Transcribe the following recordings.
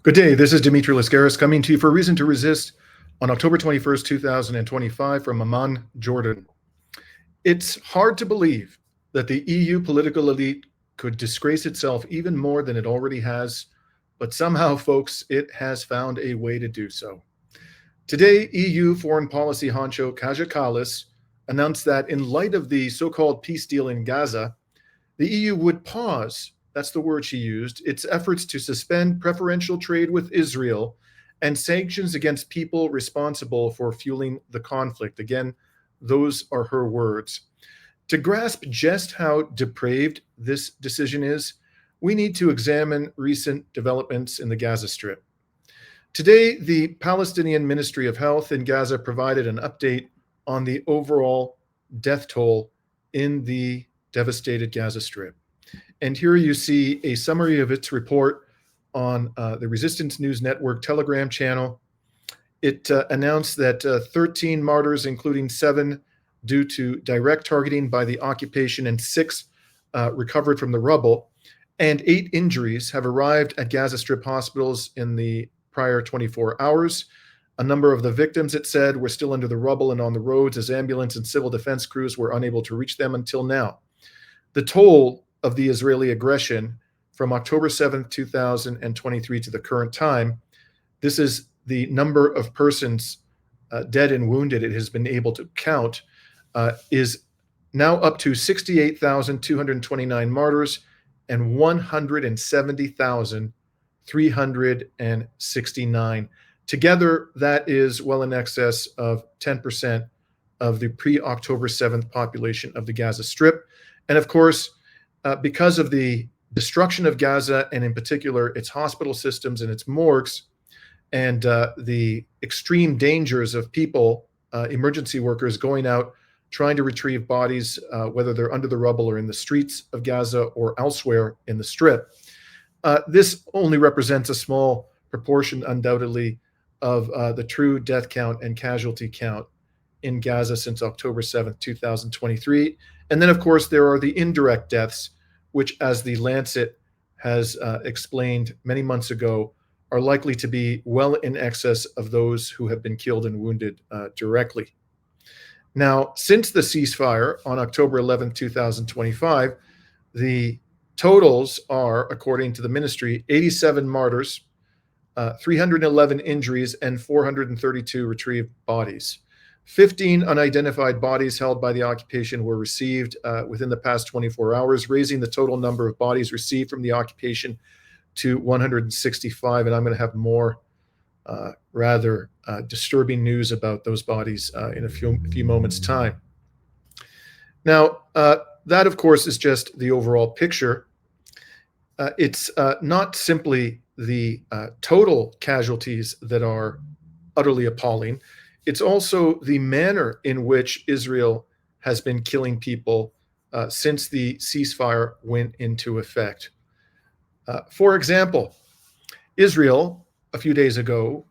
Good day. This is Dimitri Lascaris coming to you for Reason to Resist on October 21st, 2025 from Amman, Jordan. It's hard to believe that the EU political elite could disgrace itself even more than it already has, but somehow, folks, it has found a way to do so. Today, EU foreign policy honcho Kaja Kallas announced that in light of the so-called peace deal in Gaza, the EU would pause, that's the word she used, its efforts to suspend preferential trade with Israel and sanctions against people responsible for fueling the conflict. Again, those are her words. To grasp just how depraved this decision is, we need to examine recent developments in the Gaza Strip. Today, the Palestinian Ministry of Health in Gaza provided an update on the overall death toll in the devastated Gaza Strip. And here you see a summary of its report on the Resistance News Network Telegram channel. It announced that 13 martyrs, including 7 due to direct targeting by the occupation and 6 recovered from the rubble, and 8 injuries have arrived at Gaza Strip hospitals in the prior 24 hours. A number of the victims, it said, were still under the rubble and on the roads as ambulance and civil defense crews were unable to reach them until now. The toll of the Israeli aggression from October 7th, 2023 to the current time, this is the number of persons dead and wounded it has been able to count, is now up to 68,229 martyrs and 170,369. Together, that is well in excess of 10% of the pre-October 7th population of the Gaza Strip. And of course, because of the destruction of Gaza, and in particular its hospital systems and its morgues, and the extreme dangers of people, emergency workers going out trying to retrieve bodies, whether they're under the rubble or in the streets of Gaza or elsewhere in the Strip, this only represents a small proportion, undoubtedly, of the true death count and casualty count in Gaza since October 7th, 2023. And then, of course, there are the indirect deaths, which, as the Lancet has explained many months ago, are likely to be well in excess of those who have been killed and wounded directly. Now, since the ceasefire on October 11th, 2025, the totals are, according to the ministry, 87 martyrs, 311 injuries, and 432 retrieved bodies. 15 unidentified bodies held by the occupation were received within the past 24 hours, raising the total number of bodies received from the occupation to 165. And I'm going to have more rather disturbing news about those bodies in a few moments' time. Now, that, of course, is just the overall picture. It's not simply the total casualties that are utterly appalling. It's also the manner in which Israel has been killing people since the ceasefire went into effect. For example, Israel, a few days ago,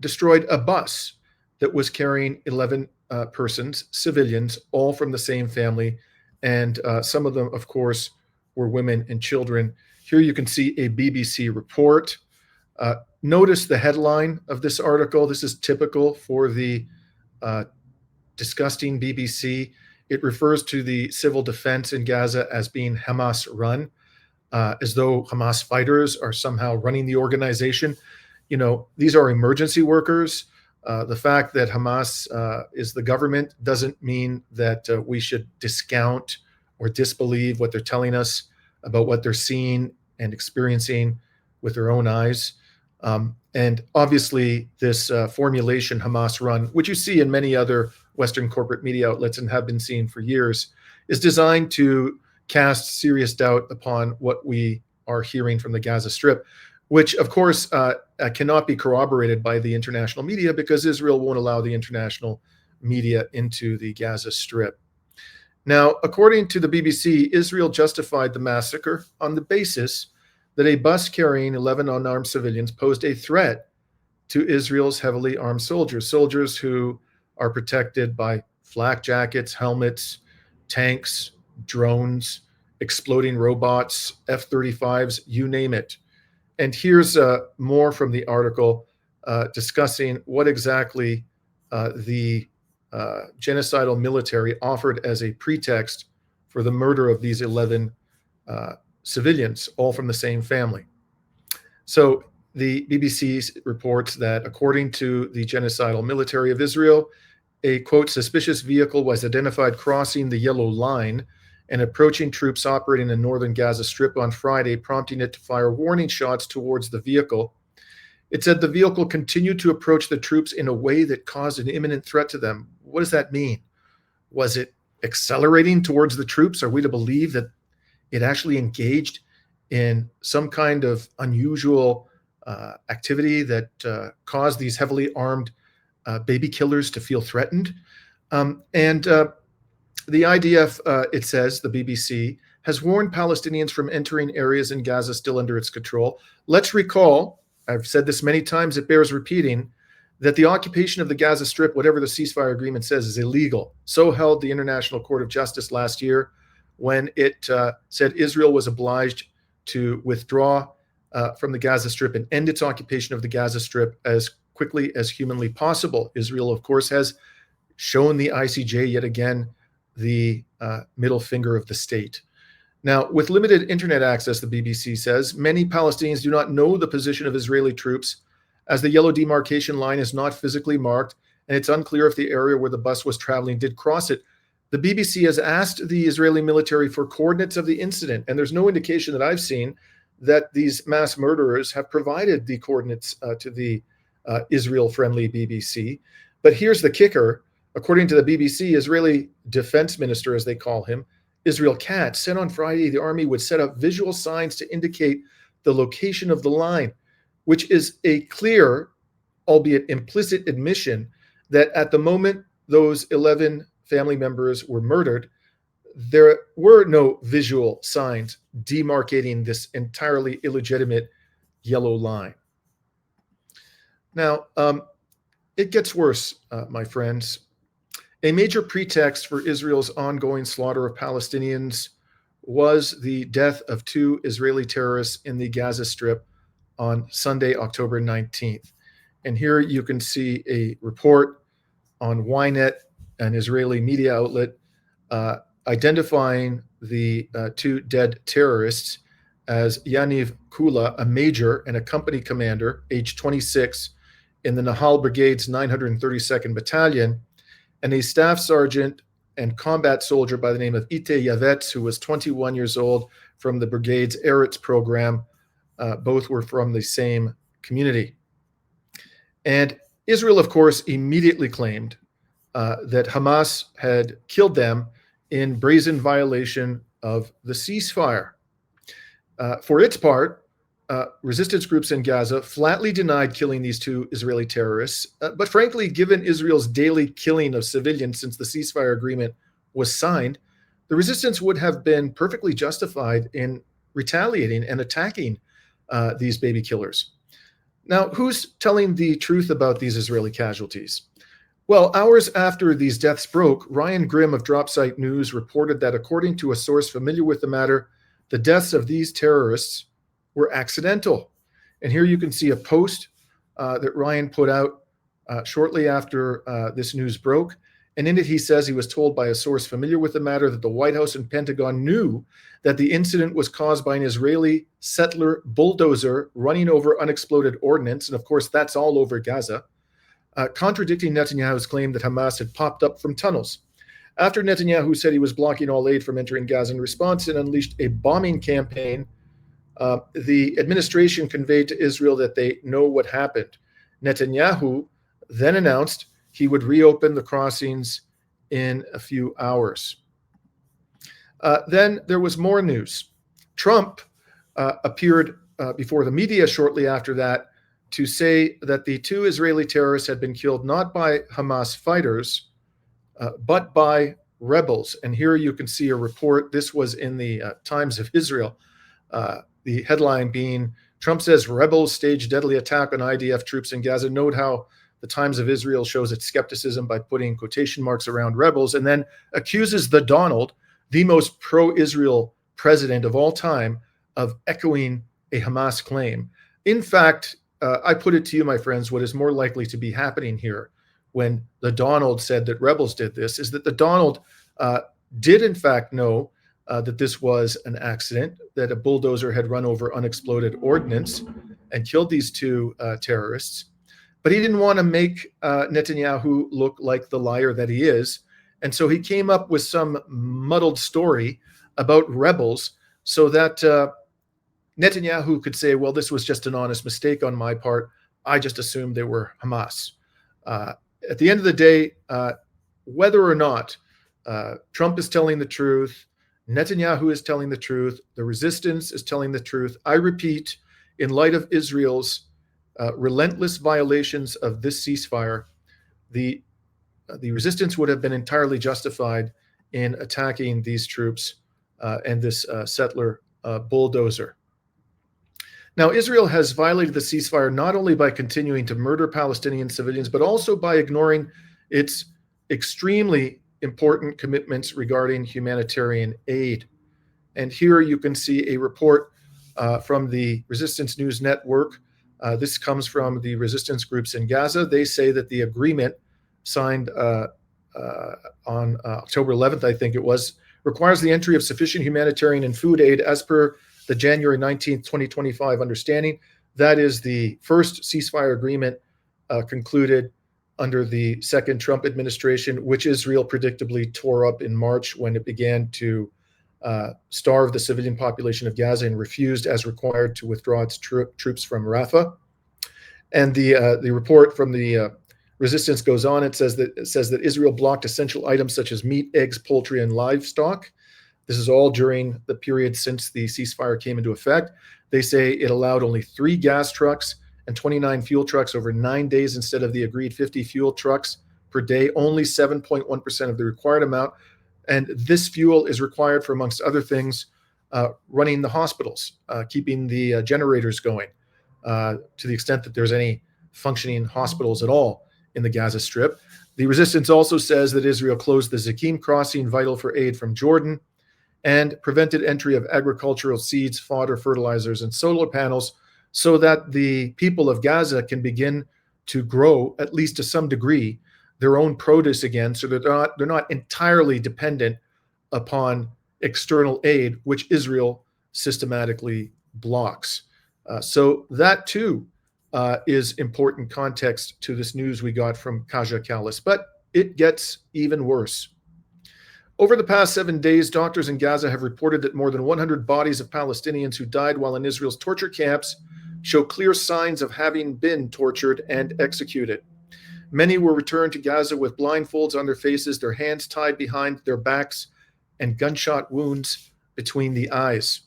destroyed a bus that was carrying 11 persons, civilians, all from the same family, and some of them, of course, were women and children. Here you can see a BBC report. Notice the headline of this article. This is typical for the disgusting BBC. It refers to the civil defense in Gaza as being Hamas run, as though Hamas fighters are somehow running the organization. You know, these are emergency workers. The fact that Hamas is the government doesn't mean that we should discount or disbelieve what they're telling us about what they're seeing and experiencing with their own eyes. And obviously, this formulation, Hamas run, which you see in many other Western corporate media outlets and have been seen for years, is designed to cast serious doubt upon what we are hearing from the Gaza Strip, which, of course, cannot be corroborated by the international media because Israel won't allow the international media into the Gaza Strip. Now, according to the BBC, Israel justified the massacre on the basis that a bus carrying 11 unarmed civilians posed a threat to Israel's heavily armed soldiers who are protected by flak jackets, helmets, tanks, drones, exploding robots, F-35s, you name it. And here's more from the article discussing what exactly the genocidal military offered as a pretext for the murder of these 11 civilians, all from the same family. So the BBC reports that according to the genocidal military of Israel, a, quote, suspicious vehicle was identified crossing the yellow line and approaching troops operating in northern Gaza Strip on Friday, prompting it to fire warning shots towards the vehicle. It said the vehicle continued to approach the troops in a way that caused an imminent threat to them. What does that mean? Was it accelerating towards the troops? Are we to believe that it actually engaged in some kind of unusual activity that caused these heavily armed baby killers to feel threatened? The IDF, it says, the BBC, has warned Palestinians from entering areas in Gaza still under its control. Let's recall, I've said this many times, it bears repeating, that the occupation of the Gaza Strip, whatever the ceasefire agreement says, is illegal. So held the International Court of Justice last year when it said Israel was obliged to withdraw from the Gaza Strip and end its occupation of the Gaza Strip as quickly as humanly possible. Israel, of course, has shown the ICJ yet again the middle finger of the state. Now, with limited internet access, the BBC says, many Palestinians do not know the position of Israeli troops as the yellow demarcation line is not physically marked, and it's unclear if the area where the bus was traveling did cross it. The BBC has asked the Israeli military for coordinates of the incident, and there's no indication that I've seen that these mass murderers have provided the coordinates to the Israel-friendly BBC. But here's the kicker. According to the BBC, Israeli defense minister, as they call him, Israel Katz, said on Friday the army would set up visual signs to indicate the location of the line, which is a clear, albeit implicit, admission that at the moment those 11 family members were murdered, there were no visual signs demarcating this entirely illegitimate yellow line. Now, it gets worse, my friends. A major pretext for Israel's ongoing slaughter of Palestinians was the death of 2 Israeli terrorists in the Gaza Strip on Sunday, October 19th. And here you can see a report on Ynet, an Israeli media outlet, identifying the 2 dead terrorists as Yaniv Kula, a major and a company commander, age 26, in the Nahal Brigade's 932nd Battalion, and a staff sergeant and combat soldier by the name of Ite Yavetz, who was 21 years old, from the brigade's Eretz program. Both were from the same community. And Israel, of course, immediately claimed that Hamas had killed them in brazen violation of the ceasefire. For its part, resistance groups in Gaza flatly denied killing these 2 Israeli terrorists. But frankly, given Israel's daily killing of civilians since the ceasefire agreement was signed, the resistance would have been perfectly justified in retaliating and attacking these baby killers. Now, who's telling the truth about these Israeli casualties? Well, hours after these deaths broke, Ryan Grimm of Dropsite News reported that according to a source familiar with the matter, the deaths of these terrorists were accidental. And here you can see a post that Ryan put out shortly after this news broke. And in it, he says he was told by a source familiar with the matter that the White House and Pentagon knew that the incident was caused by an Israeli settler bulldozer running over unexploded ordnance. And of course, that's all over Gaza, contradicting Netanyahu's claim that Hamas had popped up from tunnels. After Netanyahu said he was blocking all aid from entering Gaza in response and unleashed a bombing campaign, the administration conveyed to Israel that they know what happened. Netanyahu then announced he would reopen the crossings in a few hours. Then there was more news. Trump appeared before the media shortly after that to say that the 2 Israeli terrorists had been killed not by Hamas fighters, but by rebels. And here you can see a report. This was in the Times of Israel. The headline being, Trump says rebels stage deadly attack on IDF troops in Gaza. Note how the Times of Israel shows its skepticism by putting quotation marks around rebels, and then accuses the Donald, the most pro-Israel president of all time, of echoing a Hamas claim. In fact, I put it to you, my friends, what is more likely to be happening here when the Donald said that rebels did this is that the Donald did in fact know that this was an accident, that a bulldozer had run over unexploded ordnance and killed these two terrorists. But he didn't want to make Netanyahu look like the liar that he is. And so he came up with some muddled story about rebels so that Netanyahu could say, well, this was just an honest mistake on my part. I just assumed they were Hamas. At the end of the day, whether or not Trump is telling the truth, Netanyahu is telling the truth, the resistance is telling the truth, I repeat, in light of Israel's relentless violations of this ceasefire, the resistance would have been entirely justified in attacking these troops and this settler bulldozer. Now, Israel has violated the ceasefire not only by continuing to murder Palestinian civilians, but also by ignoring its extremely important commitments regarding humanitarian aid. And here you can see a report from the Resistance News Network. This comes from the resistance groups in Gaza. They say that the agreement signed on October 11th, I think it was, requires the entry of sufficient humanitarian and food aid as per the January 19th, 2025 understanding. That is the first ceasefire agreement concluded under the second Trump administration, which Israel predictably tore up in March when it began to starve the civilian population of Gaza and refused, as required, to withdraw its troops from Rafah. And the report from the resistance goes on. It says that Israel blocked essential items such as meat, eggs, poultry, and livestock. This is all during the period since the ceasefire came into effect. They say it allowed only 3 gas trucks and 29 fuel trucks over 9 days instead of the agreed 50 fuel trucks per day, only 7.1% of the required amount. And this fuel is required for, amongst other things, running the hospitals, keeping the generators going, to the extent that there's any functioning hospitals at all in the Gaza Strip. The resistance also says that Israel closed the Zakim crossing, vital for aid from Jordan, and prevented entry of agricultural seeds, fodder, fertilizers, and solar panels so that the people of Gaza can begin to grow, at least to some degree, their own produce again, so that they're not entirely dependent upon external aid, which Israel systematically blocks. So that too is important context to this news we got from Kaja Kallas, but it gets even worse. Over the past 7 days, doctors in Gaza have reported that more than 100 bodies of Palestinians who died while in Israel's torture camps show clear signs of having been tortured and executed. Many were returned to Gaza with blindfolds on their faces, their hands tied behind their backs, and gunshot wounds between the eyes.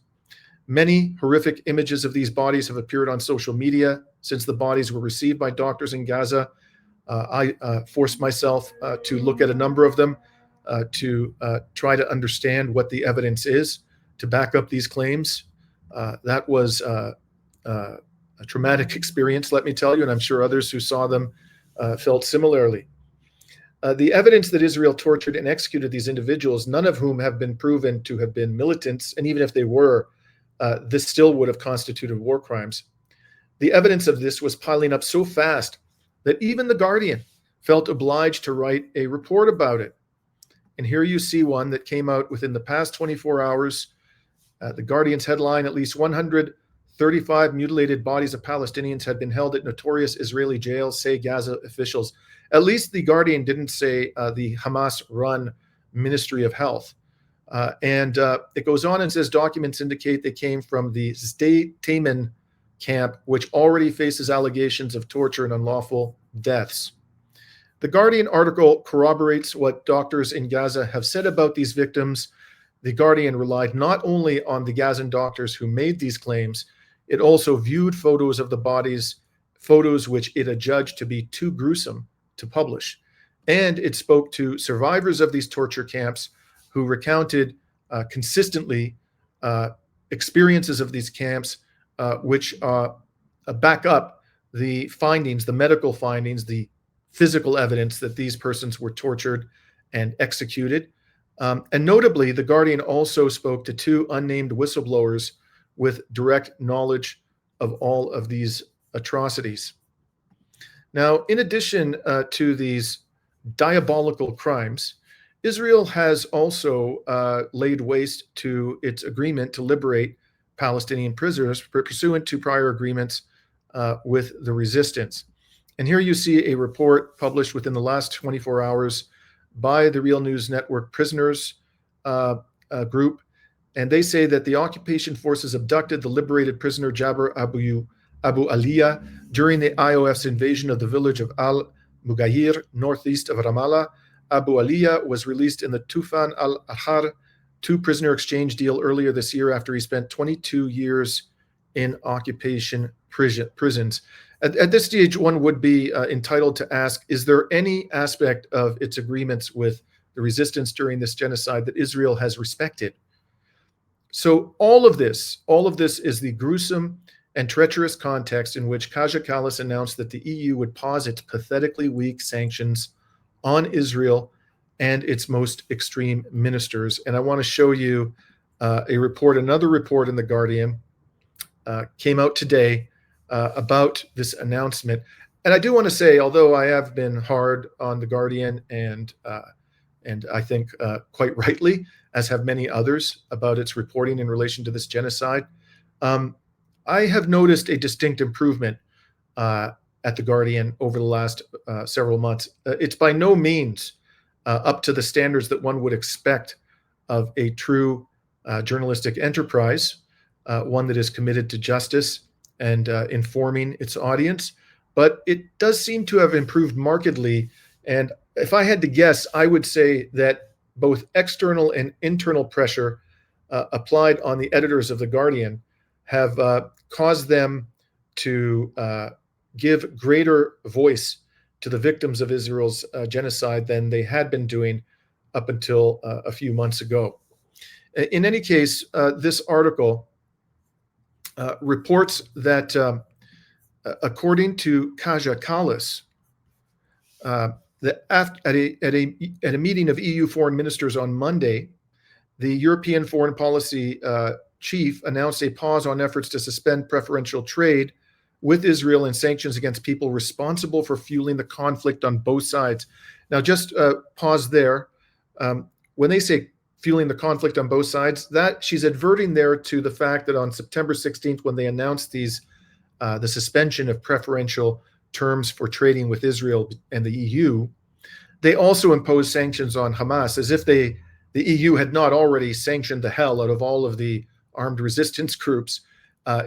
Many horrific images of these bodies have appeared on social media since the bodies were received by doctors in Gaza. I forced myself to look at a number of them to try to understand what the evidence is to back up these claims. That was a traumatic experience, let me tell you, and I'm sure others who saw them felt similarly. The evidence that Israel tortured and executed these individuals, none of whom have been proven to have been militants, and even if they were, this still would have constituted war crimes. The evidence of this was piling up so fast that even The Guardian felt obliged to write a report about it. And here you see one that came out within the past 24 hours. The Guardian's headline: at least 135 mutilated bodies of Palestinians had been held at notorious Israeli jails, say Gaza officials. At least The Guardian didn't say the Hamas-run Ministry of Health. And it goes on and says documents indicate they came from the Sde Taman camp, which already faces allegations of torture and unlawful deaths. The Guardian article corroborates what doctors in Gaza have said about these victims. The Guardian relied not only on the Gazan doctors who made these claims, it also viewed photos of the bodies, photos which it adjudged to be too gruesome to publish. And it spoke to survivors of these torture camps who recounted consistently experiences of these camps, which back up the findings, the medical findings, the physical evidence that these persons were tortured and executed. And notably, The Guardian also spoke to 2 unnamed whistleblowers with direct knowledge of all of these atrocities. Now, in addition to these diabolical crimes, Israel has also laid waste to its agreement to liberate Palestinian prisoners pursuant to prior agreements with the resistance. And here you see a report published within the last 24 hours by the Real News Network Prisoners group. And they say that the occupation forces abducted the liberated prisoner Jabir Abu Aliyah during the IOF's invasion of the village of Al Mugayir, northeast of Ramallah. Abu Aliyah was released in the Tufan al-Ahar two-prisoner exchange deal earlier this year after he spent 22 years in occupation prisons. At this stage, one would be entitled to ask, is there any aspect of its agreements with the resistance during this genocide that Israel has respected? So all of this is the gruesome and treacherous context in which Kaja Kallas announced that the EU would pause its pathetically weak sanctions on Israel and its most extreme ministers. And I want to show you another report in The Guardian came out today about this announcement. And I do want to say, although I have been hard on The Guardian and I think quite rightly, as have many others, about its reporting in relation to this genocide, I have noticed a distinct improvement at The Guardian over the last several months. It's by no means up to the standards that one would expect of a true journalistic enterprise, one that is committed to justice and informing its audience, but it does seem to have improved markedly. And if I had to guess, I would say that both external and internal pressure applied on the editors of The Guardian have caused them to give greater voice to the victims of Israel's genocide than they had been doing up until a few months ago. In any case, this article reports that according to Kaja Kallas, at a meeting of EU foreign ministers on Monday, the European foreign policy chief announced a pause on efforts to suspend preferential trade with Israel and sanctions against people responsible for fueling the conflict on both sides. Now, just pause there. When they say fueling the conflict on both sides, that she's adverting there to the fact that on September 16th, when they announced the suspension of preferential terms for trading with Israel and the EU, they also imposed sanctions on Hamas, as if the EU had not already sanctioned the hell out of all of the armed resistance groups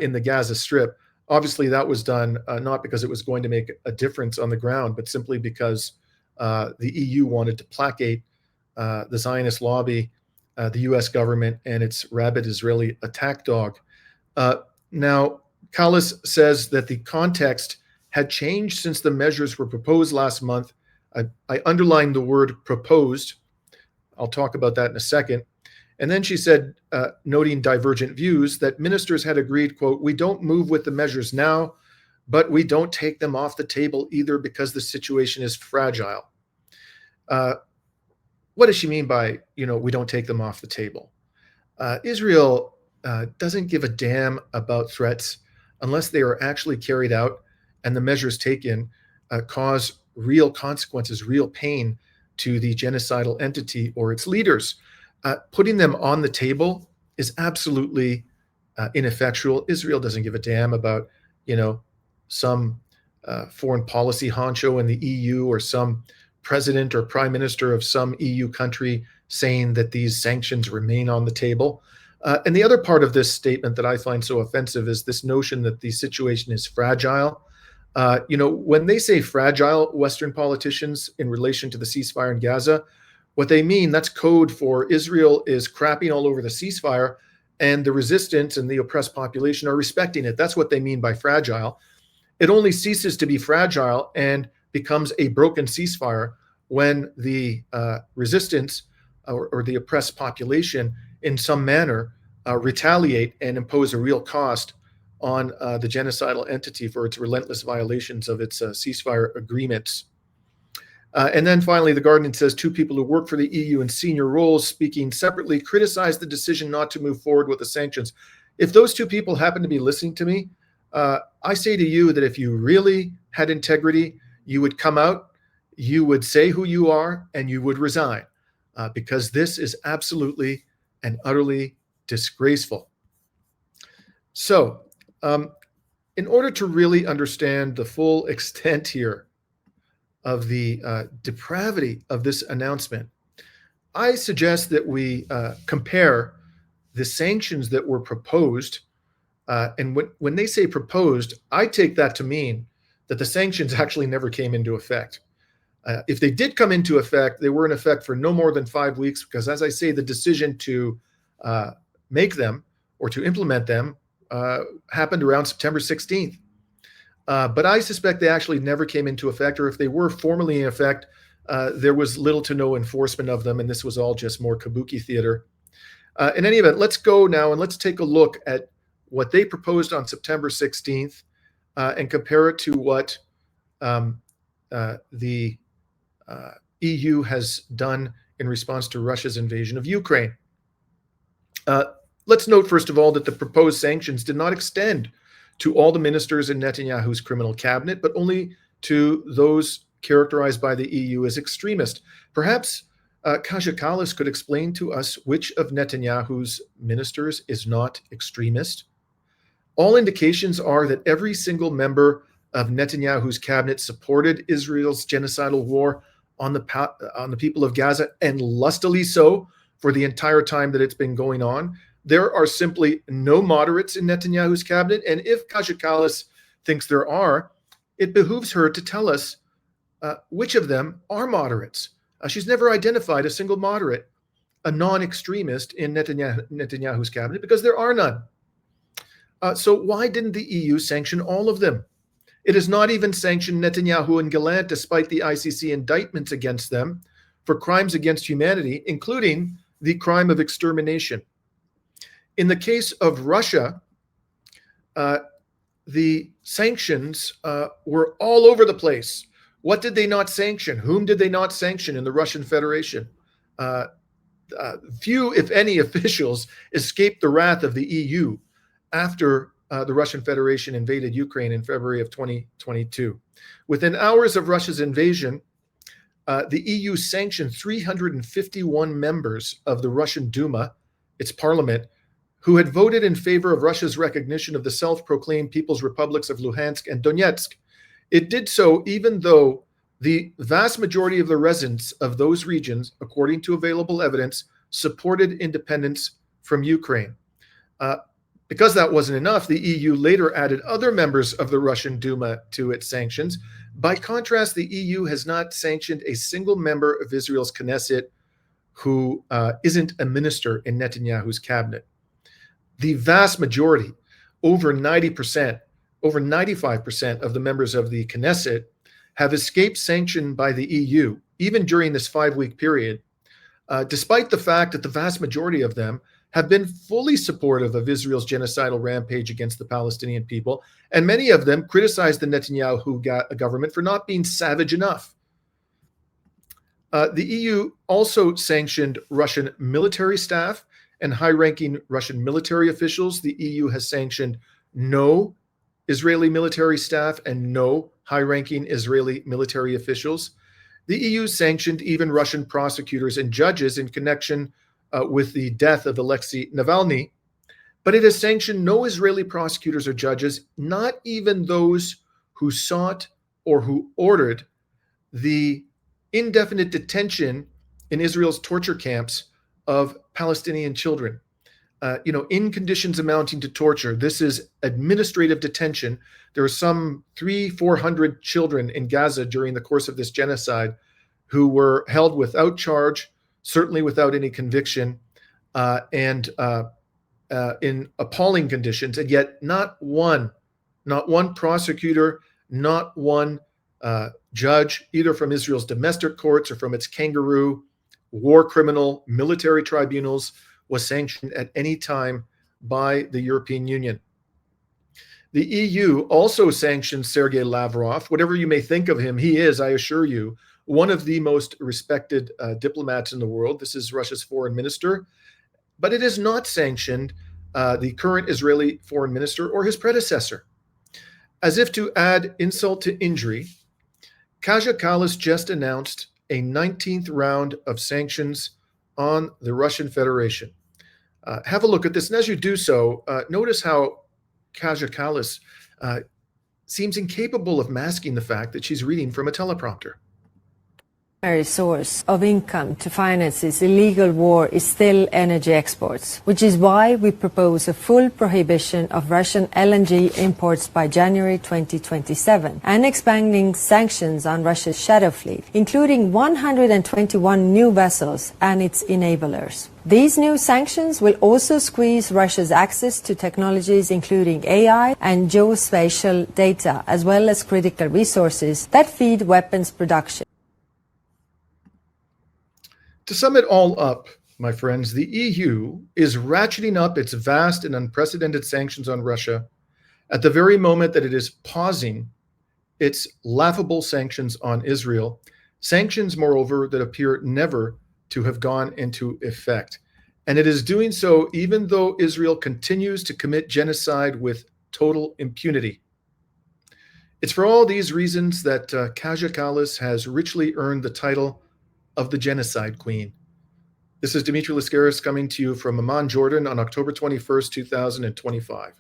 in the Gaza Strip. Obviously, that was done not because it was going to make a difference on the ground, but simply because the EU wanted to placate the Zionist lobby, the US government, and its rabid Israeli attack dog. Now, Kallas says that the context had changed since the measures were proposed last month. I underlined the word proposed. I'll talk about that in a second. And then she said, noting divergent views, that ministers had agreed, quote, "We don't move with the measures now, but we don't take them off the table either because the situation is fragile." What does she mean by, we don't take them off the table? Israel doesn't give a damn about threats unless they are actually carried out and the measures taken cause real consequences, real pain to the genocidal entity or its leaders. Putting them on the table is absolutely ineffectual. Israel doesn't give a damn about, some foreign policy honcho in the EU or some president or prime minister of some EU country saying that these sanctions remain on the table. And the other part of this statement that I find so offensive is this notion that the situation is fragile. When they say fragile, Western politicians, in relation to the ceasefire in Gaza, what they mean, that's code for Israel is crapping all over the ceasefire and the resistance and the oppressed population are respecting it. That's what they mean by fragile. It only ceases to be fragile and becomes a broken ceasefire when the resistance or the oppressed population in some manner retaliate and impose a real cost on the genocidal entity for its relentless violations of its ceasefire agreements. And then finally, The Guardian says two people who work for the EU in senior roles, speaking separately, criticized the decision not to move forward with the sanctions. If those two people happen to be listening to me, I say to you that if you really had integrity, you would come out, you would say who you are, and you would resign, because this is absolutely and utterly disgraceful. So, in order to really understand the full extent here of the depravity of this announcement, I suggest that we compare the sanctions that were proposed. And when they say proposed, I take that to mean that the sanctions actually never came into effect. If they did come into effect, they were in effect for no more than 5 weeks, because, as I say, the decision to make them or to implement them happened around September 16th. But I suspect they actually never came into effect, or if they were formally in effect, there was little to no enforcement of them, and this was all just more kabuki theater. In any event, let's go now and let's take a look at what they proposed on September 16th and compare it to what the EU has done in response to Russia's invasion of Ukraine. Let's note, first of all, that the proposed sanctions did not extend to all the ministers in Netanyahu's criminal cabinet, but only to those characterized by the EU as extremist. Perhaps Kaja Kallas could explain to us which of Netanyahu's ministers is not extremist. All indications are that every single member of Netanyahu's cabinet supported Israel's genocidal war on the people of Gaza, and lustily so, for the entire time that it's been going on. There are simply no moderates in Netanyahu's cabinet, and if Kaja Kallas thinks there are, it behooves her to tell us which of them are moderates. She's never identified a single moderate, a non-extremist in Netanyahu's cabinet, because there are none. So why didn't the EU sanction all of them? It has not even sanctioned Netanyahu and Gallant, despite the ICC indictments against them for crimes against humanity, including the crime of extermination. In the case of Russia, the sanctions were all over the place. What did they not sanction? Whom did they not sanction in the Russian Federation? Few, if any, officials escaped the wrath of the EU after the Russian Federation invaded Ukraine in February of 2022. Within hours of Russia's invasion, the EU sanctioned 351 members of the Russian Duma, its parliament, who had voted in favor of Russia's recognition of the self-proclaimed People's Republics of Luhansk and Donetsk. It did so even though the vast majority of the residents of those regions, according to available evidence, supported independence from Ukraine. Because that wasn't enough, the EU later added other members of the Russian Duma to its sanctions. By contrast, the EU has not sanctioned a single member of Israel's Knesset who isn't a minister in Netanyahu's cabinet. The vast majority, over 90%, over 95% of the members of the Knesset have escaped sanction by the EU, even during this 5-week period, despite the fact that the vast majority of them have been fully supportive of Israel's genocidal rampage against the Palestinian people, and many of them criticized the Netanyahu government for not being savage enough. The EU also sanctioned Russian military staff and high-ranking Russian military officials. The EU has sanctioned no Israeli military staff and no high-ranking Israeli military officials. The EU sanctioned even Russian prosecutors and judges in connection with the death of Alexei Navalny, but it has sanctioned no Israeli prosecutors or judges, not even those who sought or who ordered the indefinite detention in Israel's torture camps of Palestinian children. In conditions amounting to torture. This is administrative detention. There are some 300-400 children in Gaza during the course of this genocide who were held without charge, certainly without any conviction, and in appalling conditions, and yet not one prosecutor, not one judge, either from Israel's domestic courts or from its kangaroo war criminal military tribunals, was sanctioned at any time by the European Union. The EU also sanctioned Sergei Lavrov. Whatever you may think of him, he is, I assure you, one of the most respected diplomats in the world. This is Russia's foreign minister, but it has not sanctioned the current Israeli foreign minister or his predecessor. As if to add insult to injury, Kaja Kallas just announced a 19th round of sanctions on the Russian Federation. Have a look at this, and as you do so, notice how Kaja Kallas seems incapable of masking the fact that she's reading from a teleprompter. Primary source of income to finance this illegal war is still energy exports, which is why we propose a full prohibition of Russian LNG imports by January 2027 and expanding sanctions on Russia's shadow fleet, including 121 new vessels and its enablers. These new sanctions will also squeeze Russia's access to technologies including AI and geospatial data, as well as critical resources that feed weapons production. To sum it all up, my friends, the EU is ratcheting up its vast and unprecedented sanctions on Russia at the very moment that it is pausing its laughable sanctions on Israel, sanctions, moreover, that appear never to have gone into effect. And it is doing so even though Israel continues to commit genocide with total impunity. It's for all these reasons that Kaja Kallas has richly earned the title of the Genocide Queen. This is Dimitri Lascaris coming to you from Amman, Jordan on October 21st, 2025.